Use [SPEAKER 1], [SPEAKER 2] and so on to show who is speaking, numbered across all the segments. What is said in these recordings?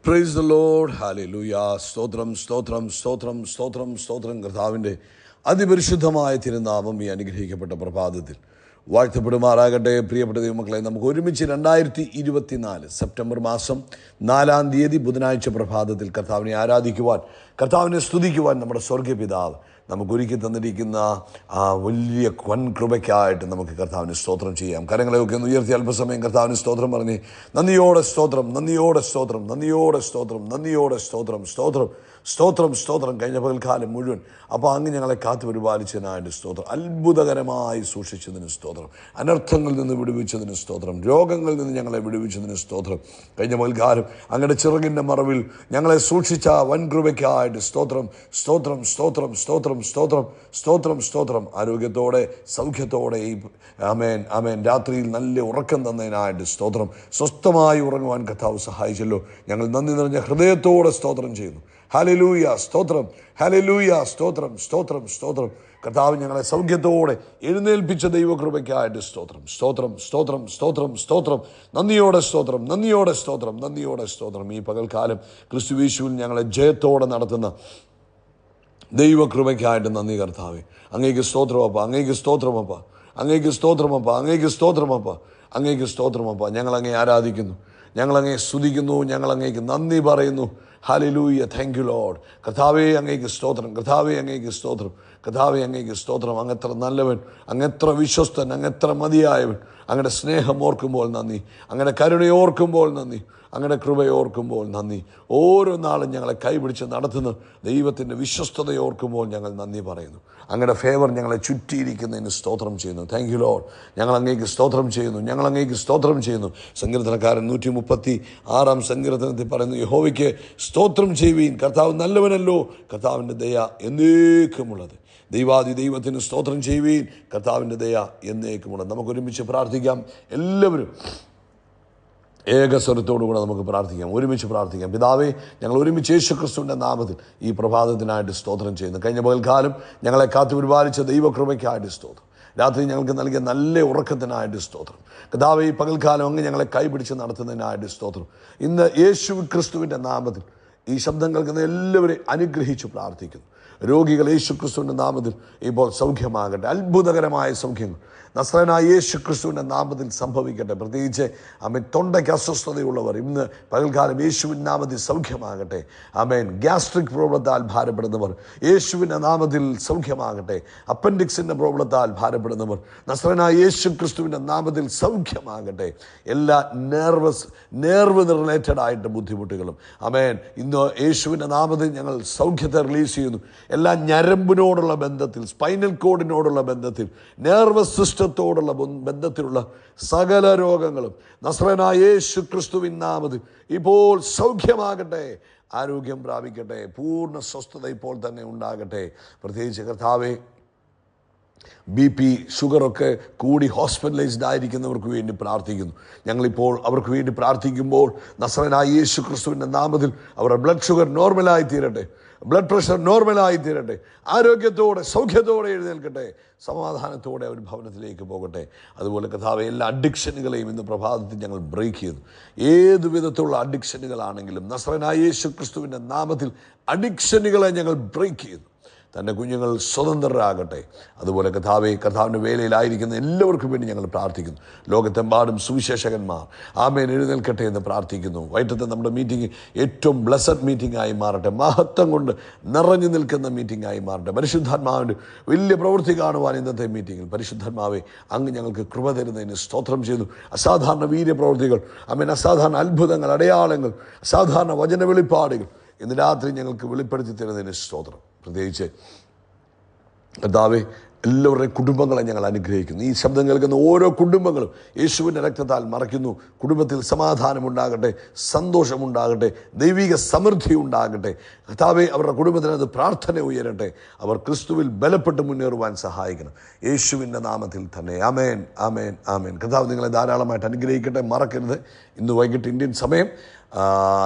[SPEAKER 1] Praise the Lord. Hallelujah. സ്തോത്രം സ്തോത്രം സ്തോത്രം സ്തോത്രം സ്തോത്രം. കർത്താവിൻ്റെ അതിപരിശുദ്ധമായ തിരുനാമം ഈ അനുഗ്രഹിക്കപ്പെട്ട പ്രഭാതത്തിൽ വാഴ്ത്തപ്പെടുമാറാകട്ടെ. പ്രിയപ്പെട്ട ദൈവമക്കളെ, നമുക്ക് ഒരുമിച്ച് 2024 സെപ്റ്റംബർ മാസം 4-ാം തീയതി ബുധനാഴ്ച പ്രഭാതത്തിൽ കർത്താവിനെ ആരാധിക്കുവാൻ, കർത്താവിനെ സ്തുതിക്കുവാൻ നമ്മുടെ സ്വർഗീയ പിതാവ് നമുക്ക് ഒരുക്കി തന്നിരിക്കുന്ന ആ വലിയ കൃപയ്ക്കായിട്ട് നമുക്ക് കർത്താവിന് സ്തോത്രം ചെയ്യാം. കരങ്ങളെയൊക്കെ ഒന്ന് ഉയർത്തി അല്പസമയം കർത്താവിന് സ്തോത്രം പറഞ്ഞ് നന്ദിയോടെ സ്തോത്രം, നന്ദിയോടെ സ്തോത്രം, നന്ദിയോടെ സ്തോത്രം, നന്ദിയോടെ സ്തോത്രം, സ്തോത്രം സ്തോത്രം സ്തോത്രം. കഴിഞ്ഞ പകൽക്കാലം മുഴുവൻ അപ്പോൾ അങ്ങ് ഞങ്ങളെ കാത്തു പരിപാലിച്ചതിനായിട്ട് സ്തോത്രം, അത്ഭുതകരമായി സൂക്ഷിച്ചതിന് സ്തോത്രം, അനർത്ഥങ്ങളിൽ നിന്ന് വിടുവിച്ചതിന് സ്തോത്രം, രോഗങ്ങളിൽ നിന്ന് ഞങ്ങളെ വിടുവിച്ചതിന് സ്തോത്രം. കഴിഞ്ഞ പകൽക്കാലം അങ്ങയുടെ ചിറകിൻ്റെ മറവിൽ ഞങ്ങളെ സൂക്ഷിച്ച വൻകൃപയ്ക്കായിട്ട് സ്തോത്രം സ്തോത്രം സ്തോത്രം സ്തോത്രം സ്തോത്രം സ്തോത്രം സ്തോത്രം. ആരോഗ്യത്തോടെ സൗഖ്യത്തോടെ ഈ ആമേൻ ആമേൻ രാത്രിയിൽ നല്ല ഉറക്കം തന്നതിനായിട്ട് സ്തോത്രം. സ്വസ്ഥമായി ഉറങ്ങുവാൻ കർത്താവ് സഹായിച്ചല്ലോ. ഞങ്ങൾ നന്ദി നിറഞ്ഞ ഹൃദയത്തോടെ സ്തോത്രം ചെയ്യുന്നു. ഹല്ലേലൂയ സ്തോത്രം, ഹല്ലേലൂയ സ്തോത്രം സ്തോത്രം സ്തോത്രം. കർത്താവ് ഞങ്ങളെ സൗഖ്യത്തോടെ എഴുന്നേൽപ്പിച്ച ദൈവകൃപയ്ക്കായിട്ട് സ്തോത്രം സ്തോത്രം സ്തോത്രം സ്തോത്രം സ്തോത്രം. നന്ദിയോടെ സ്തോത്രം, നന്ദിയോടെ സ്തോത്രം, നന്ദിയോടെ സ്തോത്രം. ഈ പകൽക്കാലം ക്രിസ്തുയേശുവിൽ ഞങ്ങളെ ജയത്തോടെ നടത്തുന്ന ദൈവകൃപയ്ക്കായിട്ട് നന്ദി കർത്താവേ. അങ്ങേക്ക് സ്തോത്രമപ്പ, അങ്ങേക്ക് സ്തോത്രമപ്പ, അങ്ങേക്ക് സ്തോത്രമപ്പ, അങ്ങേക്ക് സ്തോത്രമപ്പ, അങ്ങേക്ക് സ്തോത്രമപ്പ. ഞങ്ങളങ്ങേ ആരാധിക്കുന്നു, ഞങ്ങളങ്ങേ സ്തുതിക്കുന്നു, ഞങ്ങളങ്ങേക്ക് നന്ദി പറയുന്നു. Hallelujah, thank you Lord. കർത്താവേ അങ്ങേക്ക് സ്തോത്രം, കർത്താവേ അങ്ങേക്ക് സ്തോത്രം, കർത്താവേ അങ്ങേക്ക് സ്തോത്രം. അങ്ങെത്ര നല്ലവൻ, അങ്ങെത്ര വിശ്വസ്തൻ, അങ്ങെത്ര മതിയായവൻ. അങ്ങയുടെ സ്നേഹം ഓർക്കുമ്പോൾ നന്ദി, അങ്ങയുടെ കരുണയോർക്കുമ്പോൾ നന്ദി, അങ്ങയുടെ കൃപയോർക്കുമ്പോൾ നന്ദി. ഓരോ നാളും ഞങ്ങളെ കൈപിടിച്ച് നടത്തുന്ന ദൈവത്തിൻ്റെ വിശ്വസ്തതയോർക്കുമ്പോൾ ഞങ്ങൾ നന്ദി പറയുന്നു. അങ്ങയുടെ ഫേവർ ഞങ്ങളെ ചുറ്റിയിരിക്കുന്നതിന് സ്തോത്രം ചെയ്യുന്നു. Thank you Lord. ഞങ്ങൾ അങ്ങേക്ക് സ്തോത്രം ചെയ്യുന്നു, ഞങ്ങൾ അങ്ങേക്ക് സ്തോത്രം ചെയ്യുന്നു. സങ്കീർത്തനക്കാരൻ 136-ാം സങ്കീർത്തനത്തിൽ പറയുന്നു, യഹോവയ്ക്ക് സ്തോത്രം ചെയ്യുവീൻ, കർത്താവ് നല്ലവനല്ലോ, കർത്താവിൻ്റെ ദയ എന്നേക്കുമുള്ളത്. ദൈവാദി ദൈവത്തിന് സ്തോത്രം ചെയ്യുവീൻ, കർത്താവിൻ്റെ ദയ എന്നേക്കുമുള്ളത്. നമുക്കൊരുമിച്ച് പ്രാർത്ഥിക്കാം. എല്ലാവരും ഏകസ്വരത്തോടുകൂടെ നമുക്ക് പ്രാർത്ഥിക്കാം, ഒരുമിച്ച് പ്രാർത്ഥിക്കാം. പിതാവേ, ഞങ്ങൾ ഒരുമിച്ച് യേശുക്രിസ്തുവിൻ്റെ നാമത്തിൽ ഈ പ്രഭാതത്തിനായിട്ട് സ്തോത്രം ചെയ്യുന്നു. കഴിഞ്ഞ പകൽക്കാലം ഞങ്ങളെ കാത്തു പരിപാലിച്ച ദൈവകൃപയ്ക്കായിട്ട് സ്തോത്രം. രാത്രി ഞങ്ങൾക്ക് നൽകിയ നല്ല ഉറക്കത്തിനായിട്ട് സ്തോത്രം. കർത്താവേ, ഈ പകൽക്കാലം അങ്ങ് ഞങ്ങളെ കൈപിടിച്ച് നടത്തുന്നതിനായിട്ട് സ്തോത്രം. ഇന്ന് യേശു ക്രിസ്തുവിൻ്റെ നാമത്തിൽ ഈ ശബ്ദം കേൾക്കുന്ന എല്ലാവരെയും അനുഗ്രഹിച്ച് പ്രാർത്ഥിക്കുന്നു. രോഗികൾ യേശു ക്രിസ്തുവിൻ്റെ നാമത്തിൽ ഇപ്പോൾ സൗഖ്യമാകട്ടെ. അത്ഭുതകരമായ സൗഖ്യങ്ങൾ നസ്രയനായ യേശു ക്രിസ്തുവിൻ്റെ നാമത്തിൽ സംഭവിക്കട്ടെ. പ്രത്യേകിച്ച് അമേൻ തൊണ്ടയ്ക്ക് അസ്വസ്ഥതയുള്ളവർ ഇന്ന് പകൽക്കാലം യേശുവിൻ്റെ നാമത്തിൽ സൗഖ്യമാകട്ടെ. അമേൻ ഗ്യാസ്ട്രിക് പ്രോബ്ലത്താൽ ഭാരപ്പെടുന്നവർ യേശുവിൻ്റെ നാമത്തിൽ സൗഖ്യമാകട്ടെ. അപ്പൻഡിക്സിൻ്റെ പ്രോബ്ലത്താൽ ഭാരപ്പെടുന്നവർ നസ്രയനായ യേശു ക്രിസ്തുവിൻ്റെ നാമത്തിൽ സൗഖ്യമാകട്ടെ. എല്ലാ നെർവ് റിലേറ്റഡ് ആയിട്ട് ബുദ്ധിമുട്ടുകളും അമേൻ ഇന്ന് യേശുവിൻ്റെ നാമത്തിൽ ഞങ്ങൾ സൗഖ്യത്തെ റിലീസ് ചെയ്യുന്നു. എല്ലാ ഞരമ്പിനോടുള്ള ബന്ധത്തിൽ, സ്പൈനൽ കോഡിനോടുള്ള ബന്ധത്തിൽ, നെർവസ് സിസ്റ്റത്തോടുള്ള ബന്ധത്തിലുള്ള സകല രോഗങ്ങളും നസ്രയനായ യേശു ക്രിസ്തുവിൻ നാമത്തിൽ ഇപ്പോൾ സൗഖ്യമാകട്ടെ. ആരോഗ്യം പ്രാപിക്കട്ടെ. പൂർണ്ണ സ്വസ്ഥത ഇപ്പോൾ തന്നെ ഉണ്ടാകട്ടെ. പ്രത്യേകിച്ച് കർത്താവേ, BP ഷുഗറൊക്കെ കൂടി ഹോസ്പിറ്റലൈസ്ഡ് ആയിരിക്കുന്നവർക്ക് വേണ്ടി പ്രാർത്ഥിക്കുന്നു. ഞങ്ങളിപ്പോൾ അവർക്ക് വേണ്ടി പ്രാർത്ഥിക്കുമ്പോൾ നസ്രയനായ യേശു ക്രിസ്തുവിൻ്റെ നാമത്തിൽ അവരുടെ ബ്ലഡ് ഷുഗർ നോർമലായി തീരട്ടെ, ബ്ലഡ് പ്രഷർ നോർമലായി തീരട്ടെ, ആരോഗ്യത്തോടെ സൗഖ്യത്തോടെ എഴുന്നേൽക്കട്ടെ, സമാധാനത്തോടെ അവർ ഭവനത്തിലേക്ക് പോകട്ടെ. അതുപോലെ കർത്താവേ, എല്ലാ അഡിക്ഷനുകളെയും ഇന്ന് പ്രഭാതത്തിൽ ഞങ്ങൾ ബ്രേക്ക് ചെയ്യുന്നു. ഏതു വിധത്തിലുള്ള അഡിക്ഷനുകളാണെങ്കിലും നസ്രയനായ യേശു ക്രിസ്തുവിൻ്റെ നാമത്തിൽ അഡിക്ഷനുകളെ ഞങ്ങൾ ബ്രേക്ക് ചെയ്യുന്നു. തൻ്റെ കുഞ്ഞുങ്ങൾ സ്വതന്ത്രരാകട്ടെ. അതുപോലെ കർത്താവിൻ്റെ വേലയിലായിരിക്കുന്ന എല്ലാവർക്കും വേണ്ടി ഞങ്ങൾ പ്രാർത്ഥിക്കുന്നു. ലോകത്തെമ്പാടും സുവിശേഷകന്മാർ ആമേൻ എഴുന്നേൽക്കട്ടെ എന്ന് പ്രാർത്ഥിക്കുന്നു. വൈകിട്ടത്തെ നമ്മുടെ മീറ്റിംഗ് ഏറ്റവും ബ്ലെസ്സഡ് മീറ്റിംഗ് ആയി മാറട്ടെ. മഹത്വം കൊണ്ട് നിറഞ്ഞു നിൽക്കുന്ന മീറ്റിംഗ് ആയി മാറട്ടെ. പരിശുദ്ധാത്മാവിൻ്റെ വലിയ പ്രവൃത്തി കാണുവാൻ ഇന്നത്തെ മീറ്റിങ്ങിൽ പരിശുദ്ധാത്മാവെ അങ്ങ് ഞങ്ങൾക്ക് കൃപ തരുന്നതിന് സ്തോത്രം ചെയ്തു. അസാധാരണ വീര്യപ്രവൃത്തികൾ ആമേൻ, അസാധാരണ അത്ഭുതങ്ങൾ, അടയാളങ്ങൾ, അസാധാരണ വചന വെളിപ്പാടുകൾ ഇന്ന് രാത്രി ഞങ്ങൾക്ക് വെളിപ്പെടുത്തി തരുന്നതിന് സ്തോത്രം. പ്രത്യേകിച്ച് കർത്താവേ, എല്ലാവരുടെയും കുടുംബങ്ങളെ ഞങ്ങൾ അനുഗ്രഹിക്കുന്നു. ഈ ശബ്ദം കേൾക്കുന്ന ഓരോ കുടുംബങ്ങളും യേശുവിൻ്റെ രക്തത്താൽ മറയ്ക്കുന്നു. കുടുംബത്തിൽ സമാധാനമുണ്ടാകട്ടെ, സന്തോഷമുണ്ടാകട്ടെ, ദൈവിക സമൃദ്ധി ഉണ്ടാകട്ടെ. കർത്താവേ, അവരുടെ കുടുംബത്തിനകത്ത് പ്രാർത്ഥന ഉയരട്ടെ. അവർ ക്രിസ്തുവിൽ ബലപ്പെട്ട് മുന്നേറുവാൻ സഹായിക്കണം. യേശുവിൻ്റെ നാമത്തിൽ തന്നെ ആമേൻ ആമേൻ ആമേൻ. കർത്താവ് നിങ്ങളെ ധാരാളമായിട്ട് അനുഗ്രഹിക്കട്ടെ. മറക്കരുത്, ഇന്ന് വൈകിട്ട് ഇന്ത്യൻ സമയം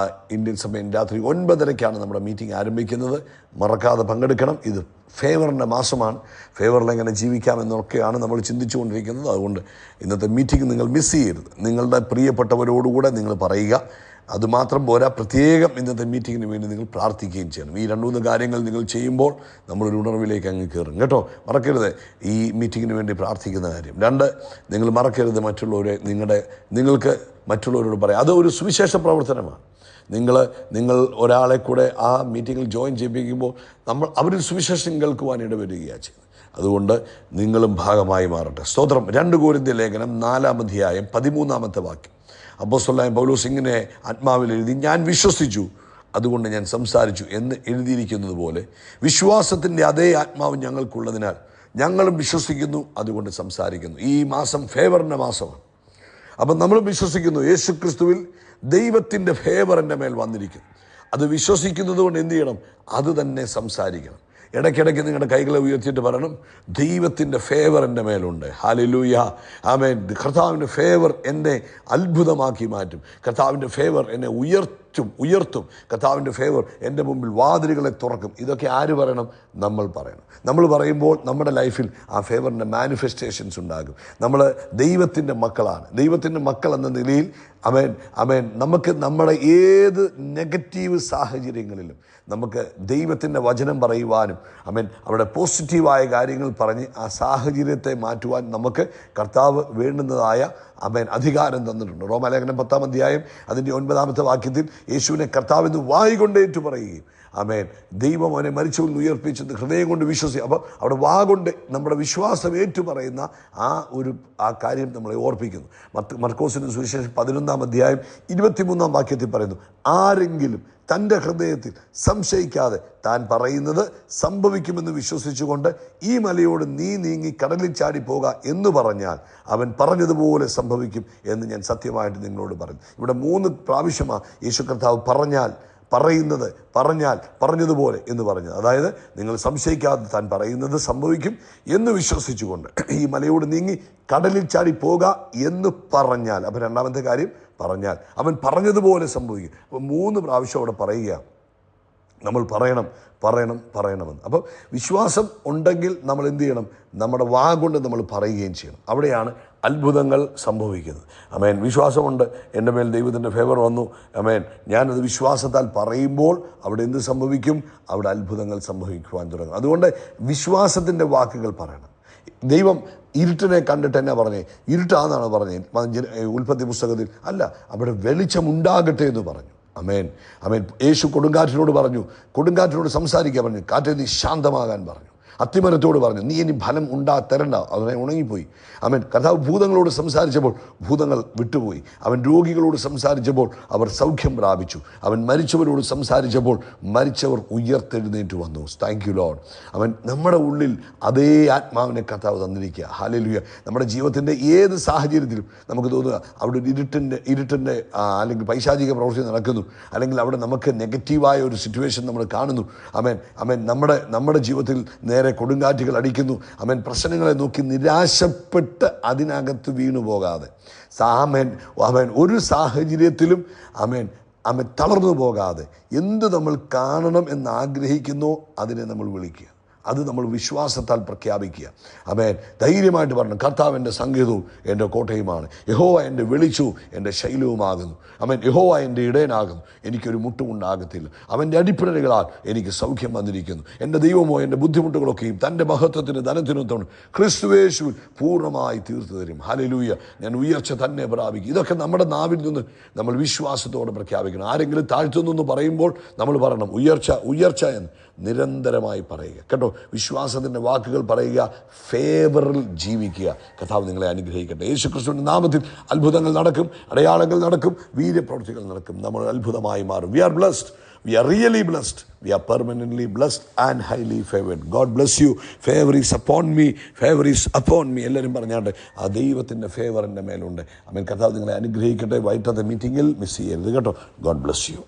[SPEAKER 1] രാത്രി 9:30 നമ്മുടെ മീറ്റിംഗ് ആരംഭിക്കുന്നത്. മറക്കാതെ പങ്കെടുക്കണം. ഇത് ഫേവറിൻ്റെ മാസമാണ്. ഫേവറിൽ എങ്ങനെ ജീവിക്കാമെന്നൊക്കെയാണ് നമ്മൾ ചിന്തിച്ചുകൊണ്ടിരിക്കുന്നത്. അതുകൊണ്ട് ഇന്നത്തെ മീറ്റിംഗ് നിങ്ങൾ മിസ് ചെയ്യരുത്. നിങ്ങളുടെ പ്രിയപ്പെട്ടവരോടുകൂടെ നിങ്ങൾ പറയുക, അതുമാത്രം പോരാ, പ്രത്യേകം ഇന്നത്തെ മീറ്റിങ്ങിന് വേണ്ടി നിങ്ങൾ പ്രാർത്ഥിക്കുകയും ചെയ്യണം. ഈ 2-3 കാര്യങ്ങൾ നിങ്ങൾ ചെയ്യുമ്പോൾ നമ്മളൊരു ഉണർവിലേക്ക് അങ്ങ് കയറും കേട്ടോ. മറക്കരുത് ഈ മീറ്റിങ്ങിന് വേണ്ടി പ്രാർത്ഥിക്കുന്ന കാര്യം. 2, നിങ്ങൾ മറക്കരുത് മറ്റുള്ളവരെ നിങ്ങൾക്ക് മറ്റുള്ളവരോട് പറയാം. അത് ഒരു സുവിശേഷ പ്രവർത്തനമാണ്. നിങ്ങൾ ഒരാളെ കൂടെ ആ മീറ്റിങ്ങിൽ ജോയിൻ ചെയ്യിപ്പിക്കുമ്പോൾ അവരിൽ സുവിശേഷം കേൾക്കുവാൻ ഇടവരികയാണ് ചെയ്യുന്നത്. അതുകൊണ്ട് നിങ്ങളും ഭാഗമായി മാറട്ടെ. സ്തോത്രം. 2 കൊരിന്ത്യർ ലേഖനം 4-ാം അധ്യായം 13-ാമത്തെ വാക്യം. അപ്പോസ്തലനായ പൗലോസ് ഇങ്ങനെ ആത്മാവിൽ എഴുതി, ഞാൻ വിശ്വസിച്ചു അതുകൊണ്ട് ഞാൻ സംസാരിച്ചു എന്ന് എഴുതിയിരിക്കുന്നത് പോലെ വിശ്വാസത്തിൻ്റെ അതേ ആത്മാവ് ഞങ്ങൾക്കുള്ളതിനാൽ ഞങ്ങളും വിശ്വസിക്കുന്നു അതുകൊണ്ട് സംസാരിക്കുന്നു. ഈ മാസം ഫേവറിൻ്റെ മാസമാണ്. അപ്പം നമ്മൾ വിശ്വസിക്കുന്നു യേശുക്രിസ്തുവിൽ ദൈവത്തിൻ്റെ ഫേവർ എൻ്റെ മേൽ വന്നിരിക്കുന്നു. അത് വിശ്വസിക്കുന്നത് കൊണ്ട് എന്ത് ചെയ്യണം? അത് തന്നെ സംസാരിക്കണം. ഇടയ്ക്കിടയ്ക്ക് നിങ്ങളുടെ കൈകളെ ഉയർത്തിയിട്ട് പറയണം, ദൈവത്തിൻ്റെ ഫേവർ എൻ്റെ മേലുണ്ട്. ഹല്ലേലൂയ, ആമേൻ. കർത്താവിൻ്റെ ഫേവർ എന്നെ അത്ഭുതമാക്കി മാറ്റും. കർത്താവിൻ്റെ ഫേവർ എന്നെ ഉയർത്തും. കർത്താവിൻ്റെ ഫേവർ എൻ്റെ മുമ്പിൽ വാതിലുകളെ തുറക്കും. ഇതൊക്കെ ആര് പറയണം? നമ്മൾ പറയണം. നമ്മൾ പറയുമ്പോൾ നമ്മുടെ ലൈഫിൽ ആ ഫേവറിൻ്റെ മാനിഫെസ്റ്റേഷൻസ് ഉണ്ടാകും. നമ്മൾ ദൈവത്തിൻ്റെ മക്കളാണ്. ദൈവത്തിൻ്റെ മക്കൾ എന്ന നിലയിൽ അമേൻ നമുക്ക് നമ്മുടെ ഏത് നെഗറ്റീവ് സാഹചര്യങ്ങളിലും നമുക്ക് ദൈവത്തിൻ്റെ വചനം പറയുവാനും അവിടെ പോസിറ്റീവായ കാര്യങ്ങൾ പറഞ്ഞ് ആ സാഹചര്യത്തെ മാറ്റുവാൻ നമുക്ക് കർത്താവ് വേണ്ടുന്നതായ അധികാരം തന്നിട്ടുണ്ട്. റോമാലേഖനം 10-ാം അധ്യായം അതിൻ്റെ 9-ാമത്തെ വാക്യത്തിൽ യേശുവിനെ കർത്താവെന്ന് വായ്കൊണ്ടേറ്റു പറയുകയും ദൈവം അവനെ മരിച്ചവരിൽ ഉയർപ്പിച്ചത് ഹൃദയം കൊണ്ട് വിശ്വസിക്കും. അപ്പോൾ അവിടെ വാഗൊണ്ട് നമ്മുടെ വിശ്വാസം ഏറ്റു പറയുന്ന ആ കാര്യം നമ്മളെ ഓർപ്പിക്കുന്നു. മർക്കോസിന്റെ സുവിശേഷം 11-ാം അധ്യായം 23-ാം വാക്യത്തിൽ പറയുന്നു, ആരെങ്കിലും തൻ്റെ ഹൃദയത്തിൽ സംശയിക്കാതെ താൻ പറയുന്നത് സംഭവിക്കുമെന്ന് വിശ്വസിച്ചുകൊണ്ട് ഈ മലയോട് നീ നീങ്ങി കടലിൽ ചാടിപ്പോക എന്ന് പറഞ്ഞാൽ അവൻ പറഞ്ഞതുപോലെ സംഭവിക്കും എന്ന് ഞാൻ സത്യമായിട്ട് നിങ്ങളോട് പറഞ്ഞു. ഇവിടെ 3 പ്രാവശ്യമാണ് യേശു കർത്താവ് പറഞ്ഞതുപോലെ എന്ന് പറഞ്ഞത്. അതായത് നിങ്ങൾ സംശയിക്കാതെ താൻ പറയുന്നത് സംഭവിക്കും എന്ന് വിശ്വസിച്ചുകൊണ്ട് ഈ മലയോട് നീങ്ങി കടലിൽ ചാടി പോക എന്ന് പറഞ്ഞാൽ, അപ്പം 2ാമത്തെ കാര്യം പറഞ്ഞാൽ അവൻ പറഞ്ഞതുപോലെ സംഭവിക്കും. അപ്പം 3 പ്രാവശ്യം അവിടെ പറയുക. നമ്മൾ പറയണമെന്ന്. അപ്പോൾ വിശ്വാസം ഉണ്ടെങ്കിൽ നമ്മൾ എന്ത് ചെയ്യണം? നമ്മുടെ വാഗൊണ്ട് നമ്മൾ പറയുകയും ചെയ്യണം. അവിടെയാണ് അത്ഭുതങ്ങൾ സംഭവിക്കുന്നത്. ആമേൻ. വിശ്വാസമുണ്ട്, എൻ്റെ മേൽ ദൈവത്തിൻ്റെ ഫേവർ വന്നു, ആമേൻ, ഞാനത് വിശ്വാസത്താൽ പറയുമ്പോൾ അവിടെ എന്ത് സംഭവിക്കും? അവിടെ അത്ഭുതങ്ങൾ സംഭവിക്കുവാൻ തുടങ്ങും. അതുകൊണ്ട് വിശ്വാസത്തിൻ്റെ വാക്കുകൾ പറയണം. ദൈവം ഇരുട്ടിനെ കണ്ടിട്ട് എന്നാ പറഞ്ഞേ? ഇരുട്ടാന്നാണ് പറഞ്ഞത് ഉൽപ്പത്തി പുസ്തകത്തിൽ. അല്ല, അവിടെ വെളിച്ചമുണ്ടാകട്ടെ എന്ന് പറഞ്ഞു. ആമേൻ. യേശു കൊടുങ്കാറ്റിനോട് സംസാരിക്കാൻ പറഞ്ഞു. കാറ്റേ നീ ശാന്തമാകാൻ പറഞ്ഞു. അത്തിമരത്തോട് പറഞ്ഞു, നീ ഇനി ഫലം തരണ്ട, അതിനെ ഉണങ്ങിപ്പോയി. കർത്താവ് ഭൂതങ്ങളോട് സംസാരിച്ചപ്പോൾ ഭൂതങ്ങൾ വിട്ടുപോയി. അവൻ രോഗികളോട് സംസാരിച്ചപ്പോൾ അവർ സൗഖ്യം പ്രാപിച്ചു. അവൻ മരിച്ചവരോട് സംസാരിച്ചപ്പോൾ മരിച്ചവർ ഉയർത്തെഴുന്നേറ്റ് വന്നു. Thank you Lord. നമ്മുടെ ഉള്ളിൽ അതേ ആത്മാവിനെ കർത്താവ് തന്നിരിക്കുക. ഹല്ലേലൂയ. നമ്മുടെ ജീവിതത്തിൻ്റെ ഏത് സാഹചര്യത്തിലും നമുക്ക് തോന്നുക അവിടെ ഒരു ഇരുട്ടിൻ്റെ അല്ലെങ്കിൽ പൈശാചിക പ്രവൃത്തി നടക്കുന്നു, അല്ലെങ്കിൽ അവിടെ നമുക്ക് നെഗറ്റീവായ ഒരു സിറ്റുവേഷൻ നമ്മൾ കാണുന്നു. നമ്മുടെ ജീവിതത്തിൽ നേരെ കൊടുങ്കാറ്റുകൾ അടിക്കുന്നു. പ്രശ്നങ്ങളെ നോക്കി നിരാശപ്പെട്ട് അതിനകത്ത് വീണു പോകാതെ, ഒരു സാഹചര്യത്തിലും തളർന്നു പോകാതെ എന്ത് നമ്മൾ കാണണം എന്ന് ആഗ്രഹിക്കുന്നോ അതിനെ നമ്മൾ വിളിക്കുക. അത് നമ്മൾ വിശ്വാസത്താൽ പ്രഖ്യാപിക്കുക. ധൈര്യമായിട്ട് പറഞ്ഞു, കർത്താവ് എൻ്റെ സങ്കേതവും എൻ്റെ കോട്ടയുമാണ്, യഹോവ എൻ്റെ വെളിച്ചവും എൻ്റെ ശൈലവുമാകുന്നു. യഹോവ എൻ്റെ ഇടയനാകുന്നു, എനിക്കൊരു മുട്ടുമുണ്ടാകത്തില്ല. അവൻ്റെ അടിപ്പിണരുകളാൽ എനിക്ക് സൗഖ്യം വന്നിരിക്കുന്നു. എൻ്റെ ദൈവമോ എൻ്റെ ബുദ്ധിമുട്ടുകളൊക്കെയും തൻ്റെ മഹത്വത്തിന് ധനത്തിനൊത്തവണ് ക്രിസ്തുയേശുവിൽ പൂർണ്ണമായി തീർത്തു തരും. ഹല്ലേലൂയ. ഞാൻ ഉയർച്ച തന്നെ പ്രാപിക്കും. ഇതൊക്കെ നമ്മുടെ നാവിൽ നിന്ന് നമ്മൾ വിശ്വാസത്തോടെ പ്രഖ്യാപിക്കണം. ആരെങ്കിലും താഴ്ത്തുന്നു എന്ന് പറയുമ്പോൾ നമ്മൾ പറയണം, ഉയർച്ച എന്ന് നിരന്തരമായി പറയുക കേട്ടോ. വിശ്വാസത്തിൻ്റെ വാക്കുകൾ പറയുക, ഫേവറിൽ ജീവിക്കുക. കർത്താവ് നിങ്ങളെ അനുഗ്രഹിക്കട്ടെ. യേശുക്രിസ്തുവിൻ്റെ നാമത്തിൽ അത്ഭുതങ്ങൾ നടക്കും, അടയാളങ്ങൾ നടക്കും, വീര്യപ്രവൃത്തികൾ നടക്കും. നമ്മൾ അത്ഭുതമായി മാറും. We are blessed. We are really blessed. We are permanently blessed and highly favored. God bless you. Favor is upon me. Favor is upon me. എല്ലാവരും പറഞ്ഞാണ്ട് ആ ദൈവത്തിൻ്റെ ഫേവർ എൻ്റെ മേലുണ്ട്. കർത്താവ് നിങ്ങളെ അനുഗ്രഹിക്കട്ടെ. വൈകിട്ടത്തെ മീറ്റിങ്ങിൽ മിസ് ചെയ്യരുത് കേട്ടോ. God bless you.